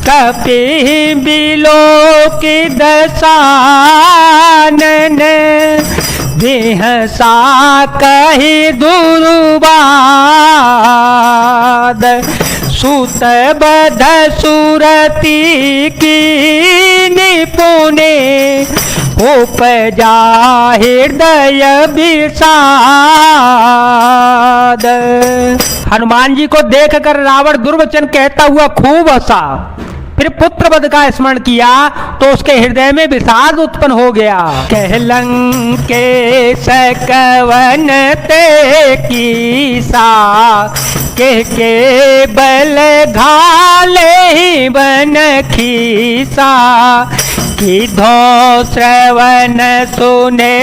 कपि बिलोक दसानन बिहसा कही दुर्वाद सूत बध सुरती की निपुणे उपजा हृदय विषाद। हनुमान जी को देखकर रावण दुर्वचन कहता हुआ खूब हंसा, फिर पुत्र वध का स्मरण किया तो उसके हृदय में विषाद उत्पन्न हो गया। कहलंकेश कवन ते कीसा के बल घाले बन खीसा किधो श्रवण सुने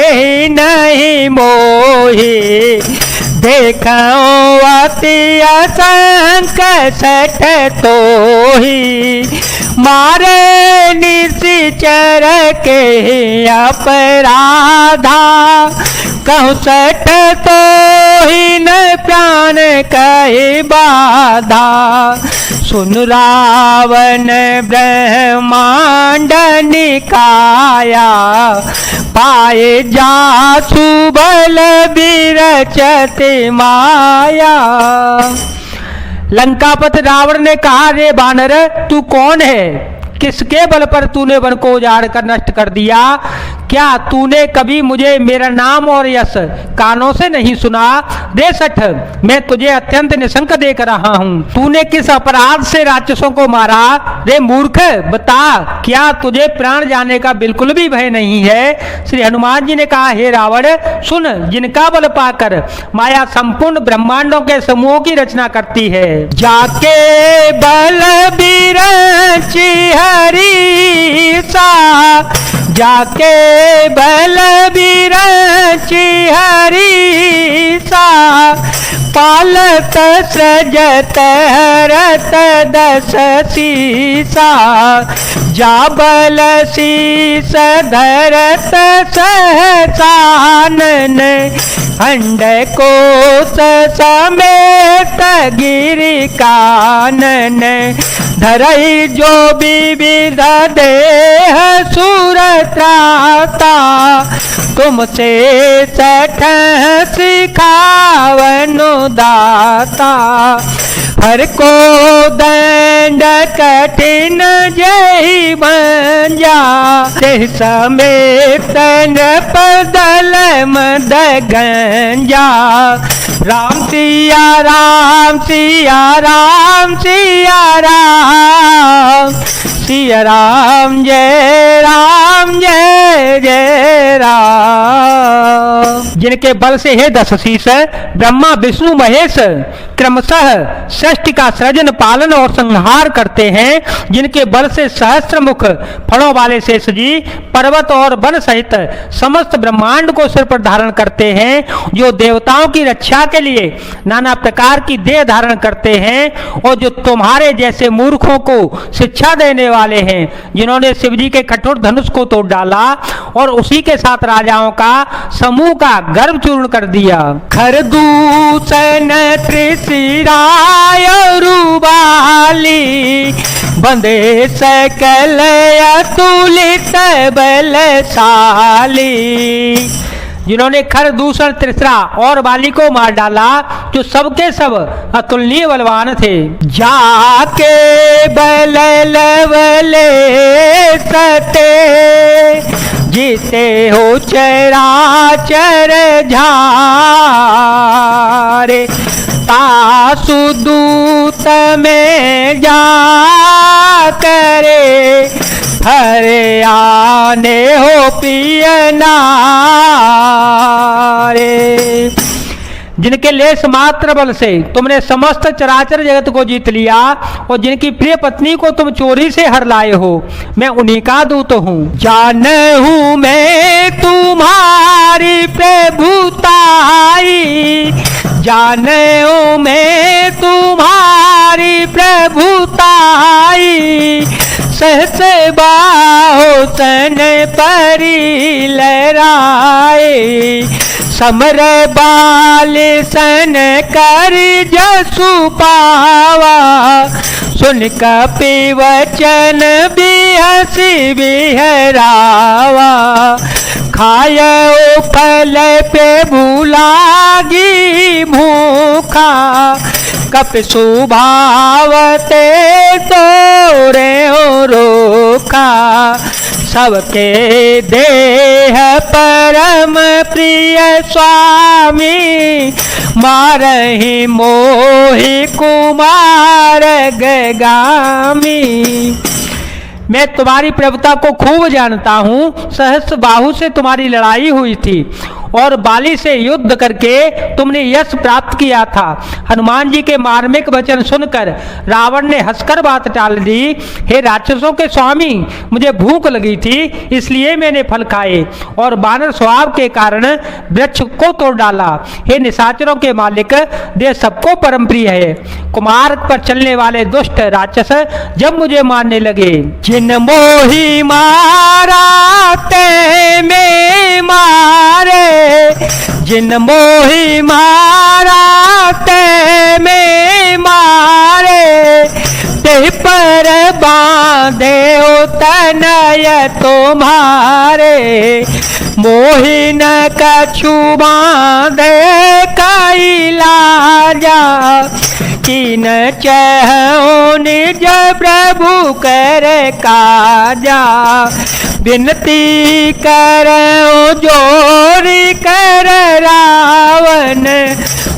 नहीं मोहि देखो अति असंक सठ तो ही मारे निश्चर के अपराधा कहूँ सठ तो ही न प्राण कही बाधा। सुन रावण ब्रह्मांड निकाया पाए जासु बल विरचति माया। लंकापति रावण ने कहा, रे बानर तू कौन है, किसके बल पर तूने वन को उजाड़ कर नष्ट कर दिया? क्या तूने कभी मुझे मेरा नाम और यश कानों से नहीं सुना? रे सठ, मैं तुझे अत्यंत निशंक देख रहा हूँ। तूने किस अपराध से राक्षसों को मारा? रे मूर्ख, बता, क्या तुझे प्राण जाने का बिल्कुल भी भय नहीं है? श्री हनुमान जी ने कहा, हे रावण सुन, जिनका बल पाकर माया संपूर्ण ब्रह्मांडों के समूहों की रचना करती है, जाके बल बिरची हरीसा, जाके बल बिरची हरीसा, पालत सजत हरत दस सीसा, जा बल शीस धरत सहसानन, खंड कोश समेत गिरि कानन, धरई जो विविध देह सुर त्राता, तुमसे सठ सिखावनु दाता, हर को दंड कठिन जही बंजा, समेत पदल मद गंजा। राम सिया राम सिया राम सिया राम, सिया राम जय जय राम। जिनके बल से हे दशशीष ब्रह्मा विष्णु महेश क्रमशः सृष्टि का सृजन पालन और संहार करते हैं, जिनके बल से सहस्त्र मुख फणों वाले शेष जी पर्वत और वन सहित समस्त ब्रह्मांड को सिर पर धारण करते हैं, जो देवताओं की रक्षा के लिए नाना प्रकार की देह धारण करते हैं, और जो तुम्हारे जैसे मूर्खों को शिक्षा देने वाले हैं, जिन्होंने शिवजी के कठोर धनुष को तोड़ डाला और उसी के साथ राजाओं का समूह का गर्भ चूर्ण कर दिया। खरदूषण त्रिशिराय रुबाली, बंदे सकल अतुलित बलशाली, जिन्होंने खर दूषण त्रिशरा और बाली को मार डाला, जो सबके सब अतुलनीय बलवान थे। जाके बल लवले सते, जीते हो चराचर झारे, तासु दूत में जा करे, हरे आने हो पियनारे। जिनके लेस मात्र बल से तुमने समस्त चराचर जगत को जीत लिया, और जिनकी प्रिय पत्नी को तुम चोरी से हर लाए हो, मैं उन्हीं का दूत हूँ। जानहूँ मैं तुम्हारी प्रभुताई, जानहूँ मैं तुम्हारी प्रभुताई, सहस बाहो सन परी लहराए, समर बाल सन कर जसु पावा, सुन कपि वचन बिहसी बिहरावा, खायो फल पे भूलागी भूखा, कपि सुभावते तोरे हो रोखा, सबके देह परम प्रिय स्वामी, मारहि मोहि कुमार गगामी। मैं तुम्हारी प्रभुता को खूब जानता हूँ, सहस्र बाहु से तुम्हारी लड़ाई हुई थी और बाली से युद्ध करके तुमने यश प्राप्त किया था। हनुमान जी के मार्मिक वचन सुनकर रावण ने हंसकर बात टाल दी। हे राक्षसों के स्वामी, मुझे भूख लगी थी इसलिए मैंने फल खाए और बानर स्वभाव के कारण वृक्ष को तोड़ डाला। हे निशाचरों के मालिक, देह सबको परम प्रिय है। कुमार्ग पर चलने वाले दुष्ट राक्षस जब मुझे मारने लगे, जिन मोही मारा ते में मारे, जिन मोही मारा ते में मारे, ते पर बांधे तनय तुम्हारे, मोही न कछु बांधे कैलाजा, कीन चहु निज प्रभु कर काजा, विनती करो जोरी कर रावण,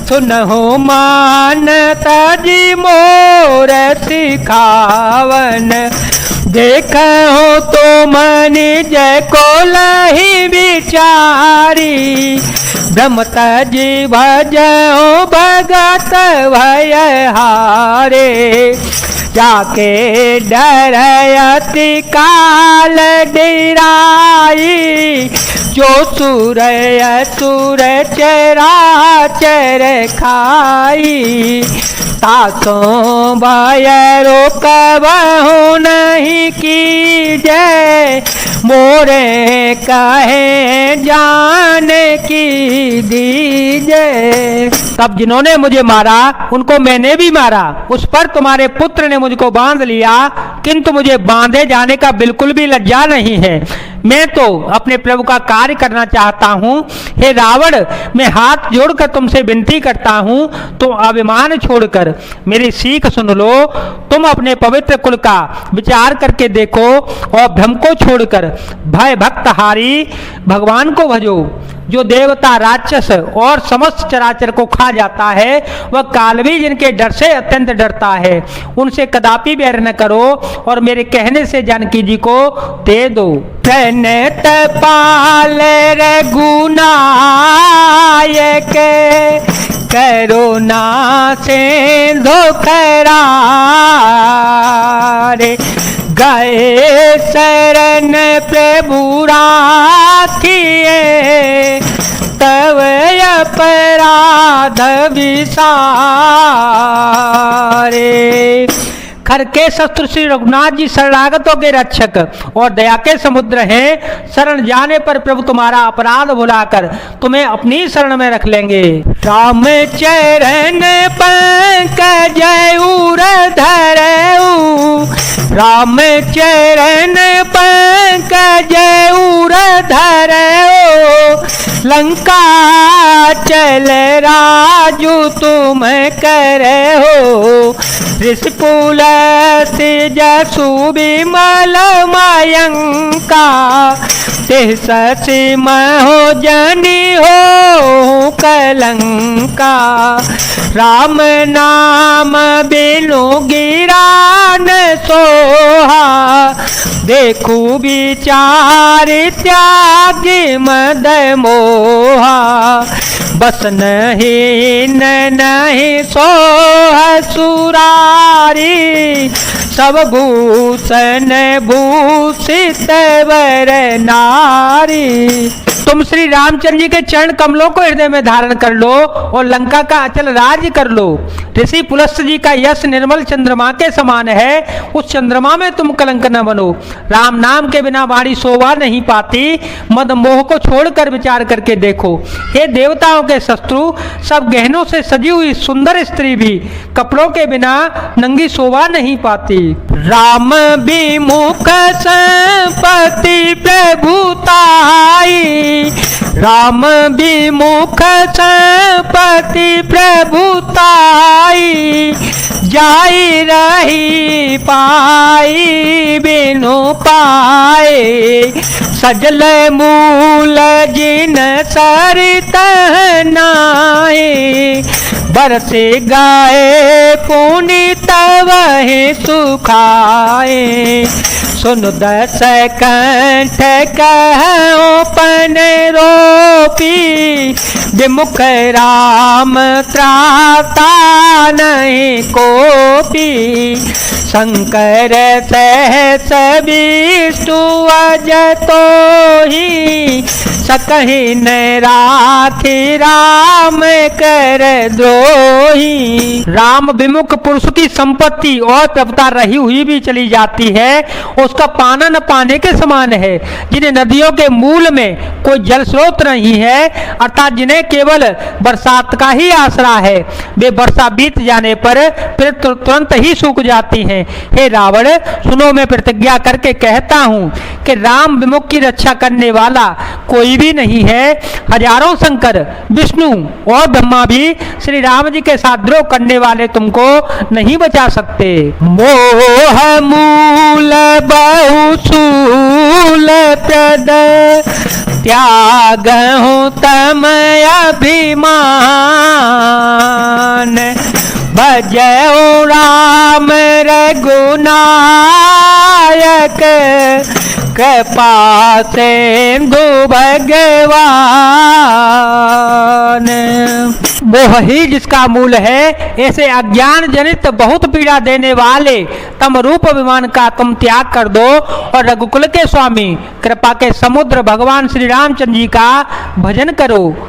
सुनहु मानता जी मोर सिखावन, देखो तो निज को लही विचारी, ब्रह्मत जी भजो भगत भय हारे, जाके डरयति काल डिराई, जो सुर असुर चराचर खाई, तासो भय रोकबहु नहीं कीजय, मोरे कहे जान की दीजय। तब जिन्होंने मुझे मारा उनको मैंने भी मारा, उस पर तुम्हारे पुत्र ने मुझको बांध लिया, किंतु मुझे बांधे जाने का बिल्कुल भी लज्जा नहीं है। मैं तो अपने प्रभु का कार्य करना चाहता हूँ। हे रावण, मैं हाथ जोड़कर तुमसे विनती करता हूँ, तुम अभिमान छोड़कर मेरी सीख सुन लो। तुम अपने पवित्र कुल का विचार करके देखो और भ्रम को छोड़कर भय भक्त हारी भगवान को भजो। जो देवता, राक्षस और समस्त चराचर को खा जाता है, वह काल भी जिनके डर से अत्यंत डरता है। उनसे कदापि बैर न करो और मेरे कहने से जानकी जी को दे दो। प्रणत पाल रघुनायक, करुणा सिंधु करारे, गए शरण प्रभु राखिए, तव अपराध विसारे। खर के शस्त्र श्री रघुनाथ जी शरणागतों के रक्षक और दया के समुद्र हैं। शरण जाने पर प्रभु तुम्हारा अपराध भुलाकर तुम्हें अपनी शरण में रख लेंगे। राम चरण पंकज उर धरऊ, राम चरण पंकज उर धरऊ, लंका चल राजू तुम करहो, ऋषिकुल जसु विमल मयंका, तिह सचि महो जनि हो कलंका, राम नाम बिनु गिरान सोहा, देखू विचार त्यागी मद मोहा, बस नहीं नहीं सोह सुरारी, सब भूषण भूषित वर नारी। तुम श्री रामचंद्र जी के चरण कमलों को हृदय में धारण कर लो और लंका का अचल राज्य कर लो। ऋषि पुलस्त जी का यश निर्मल चंद्रमा के समान है, उस चंद्रमा में तुम कलंक न बनो। राम नाम के बिना वाणी शोभा नहीं पाती, मद मोह को छोड़कर विचार करके देखो। हे देवताओं के शत्रु, सब गहनों से सजी हुई सुंदर स्त्री भी कपड़ों के बिना नंगी शोभा नहीं पाती। राम विमुख संपत्ति प्रभुताई, राम विमुख संपत्ति प्रभुताई, जाई रही पाई बिनु पाए, सजल मूल जिन सरित नाए, बरसे गाए पुनीत वही सुखाए, सुन दस कंठ कहो पन रोपी, विमुख राम त्राता नहीं कोपी, शंकर सहस विष्णु अज तो ही, सकहि न राखी राम कर द्रोही। राम विमुख पुरुष की संपत्ति और प्रभुता रही हुई भी चली जाती है, उसका पाना न पाने के समान है। जिन्हें नदियों के मूल में कोई जल स्रोत नहीं है, अर्थात जिन्हें केवल बरसात का ही आसरा है, वे वर्षा बीत जाने पर फिर तुरंत ही सूख जाती हैं। हे रावण, सुनो, मैं प्रतिज्ञा करके कहता हूँ कि राम विमुख की रक्षा करने वाला कोई भी नहीं है। हजारों शंकर, विष्णु और ब्रह्मा भी श्री राम जी के साथ द्रोह करने वाले तुमको नहीं बचा सकते। मोह मूल बहुशूल प्रद, त्याग हूँ तम अभिमान, भजो राम रघुनायक, कृपा सिंधु भगवान। मोह ही जिसका मूल है, ऐसे अज्ञान जनित बहुत पीड़ा देने वाले तम रूप अभिमान का तुम त्याग कर दो और रघुकुल के स्वामी कृपा के समुद्र भगवान श्री रामचंद्र जी का भजन करो।